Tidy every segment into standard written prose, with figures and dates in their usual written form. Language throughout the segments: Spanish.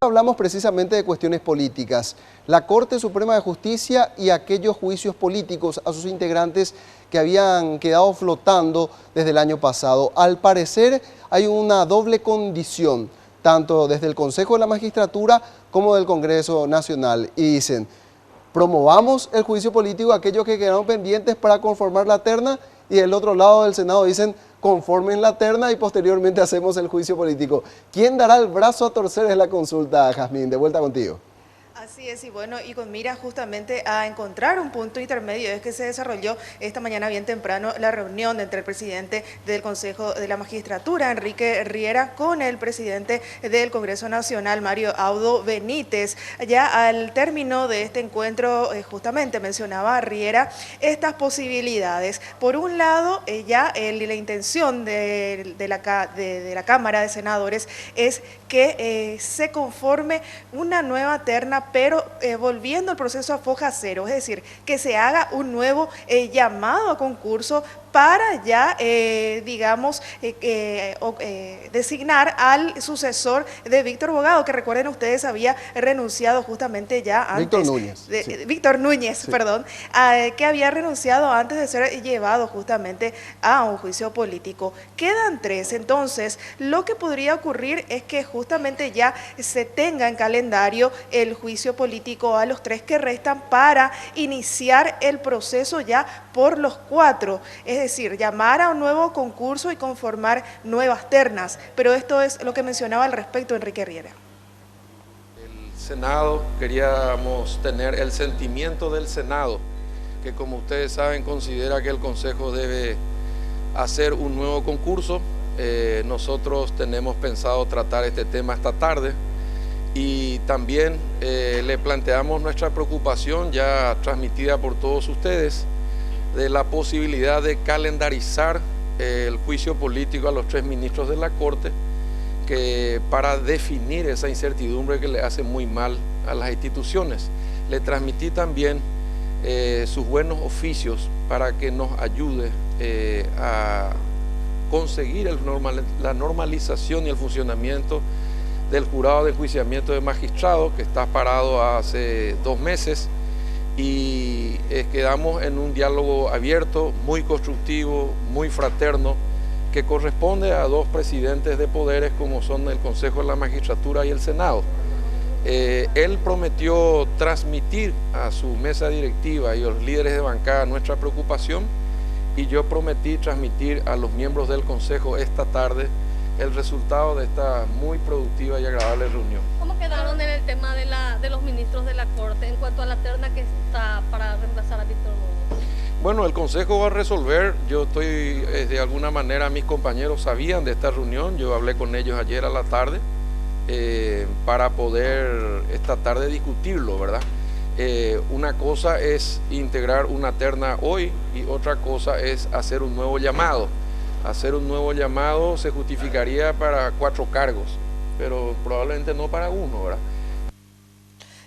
Hablamos precisamente de cuestiones políticas. La Corte Suprema de Justicia y aquellos juicios políticos a sus integrantes que habían quedado flotando desde el año pasado. Al parecer hay una doble condición, tanto desde el Consejo de la Magistratura como del Congreso Nacional. Y dicen, promovamos el juicio político a aquellos que quedaron pendientes para conformar la terna, y del otro lado del Senado dicen, conformen la terna y posteriormente hacemos el juicio político. ¿Quién dará el brazo a torcer? Es la consulta, Jazmín. De vuelta contigo. Así es, y bueno, y con mira justamente a encontrar un punto intermedio, es que se desarrolló esta mañana bien temprano la reunión entre el presidente del Consejo de la Magistratura, Enrique Riera, con el presidente del Congreso Nacional, Mario Audo Benítez. Ya al término de este encuentro, justamente mencionaba Riera estas posibilidades. Por un lado, ya la intención de la Cámara de Senadores es que se conforme una nueva terna, pero volviendo al proceso a foja cero, es decir, que se haga un nuevo llamado a concurso para ya, digamos, designar al sucesor de Víctor Bogado, que recuerden ustedes había renunciado justamente ya antes. Víctor Núñez, sí. Perdón, que había renunciado antes de ser llevado justamente a un juicio político. Quedan 3, entonces lo que podría ocurrir es que justamente ya se tenga en calendario el juicio político a los 3 que restan para iniciar el proceso ya por los 4, es decir, llamar a un nuevo concurso y conformar nuevas ternas. Pero esto es lo que mencionaba al respecto Enrique Riera. El Senado, queríamos tener el sentimiento del Senado, que como ustedes saben considera que el Consejo debe hacer un nuevo concurso. Nosotros tenemos pensado tratar este tema esta tarde y también le planteamos nuestra preocupación ya transmitida por todos ustedes de la posibilidad de calendarizar el juicio político a los 3 ministros de la Corte, que para definir esa incertidumbre que le hace muy mal a las instituciones. Le transmití también sus buenos oficios para que nos ayude a conseguir la normalización y el funcionamiento del jurado de enjuiciamiento de magistrados, que está parado hace 2 meses, y quedamos en un diálogo abierto, muy constructivo, muy fraterno, que corresponde a 2 presidentes de poderes como son el Consejo de la Magistratura y el Senado. Él prometió transmitir a su mesa directiva y a los líderes de bancada nuestra preocupación, y yo prometí transmitir a los miembros del Consejo esta tarde el resultado de esta muy productiva y agradable reunión. ¿Cómo quedaron en el tema de los ministros de la Corte en cuanto a la terna que está para reemplazar a Víctor Núñez? Bueno, el Consejo va a resolver. Yo estoy, de alguna manera, mis compañeros sabían de esta reunión. Yo hablé con ellos ayer a la tarde para poder esta tarde discutirlo, ¿verdad? Una cosa es integrar una terna hoy y otra cosa es hacer un nuevo llamado. Hacer un nuevo llamado se justificaría para 4 cargos, pero probablemente no para 1, ¿verdad?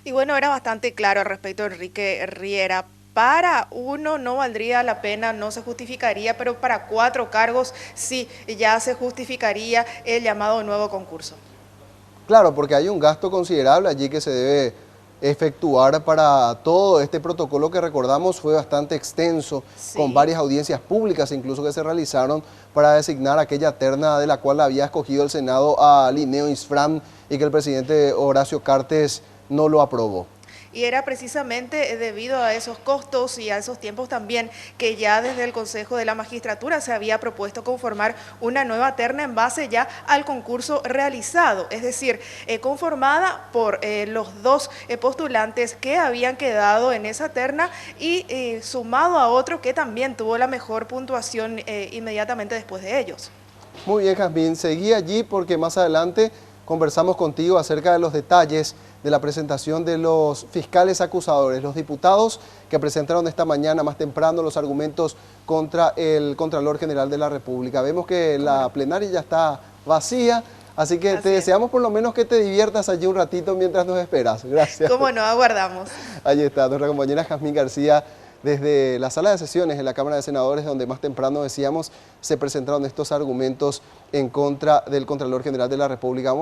Y bueno, era bastante claro al respecto de Enrique Riera. Para 1 no valdría la pena, no se justificaría, pero para 4 cargos sí, ya se justificaría el llamado nuevo concurso. Claro, porque hay un gasto considerable allí que se debe efectuar para todo este protocolo que recordamos fue bastante extenso, sí, con varias audiencias públicas incluso que se realizaron para designar aquella terna de la cual había escogido el Senado a Linneo Isfrán y que el presidente Horacio Cartes no lo aprobó. Y era precisamente debido a esos costos y a esos tiempos también que ya desde el Consejo de la Magistratura se había propuesto conformar una nueva terna en base ya al concurso realizado, es decir, conformada por los 2 postulantes que habían quedado en esa terna y sumado a otro que también tuvo la mejor puntuación inmediatamente después de ellos. Muy bien, Jazmín, seguí allí porque más adelante conversamos contigo acerca de los detalles de la presentación de los fiscales acusadores, los diputados que presentaron esta mañana más temprano los argumentos contra el Contralor General de la República. Vemos que la plenaria ya está vacía, así que te deseamos por lo menos que te diviertas allí un ratito mientras nos esperas. Gracias. Cómo no, aguardamos. Allí está nuestra compañera Jazmín García desde la sala de sesiones en la Cámara de Senadores, donde más temprano decíamos se presentaron estos argumentos en contra del Contralor General de la República.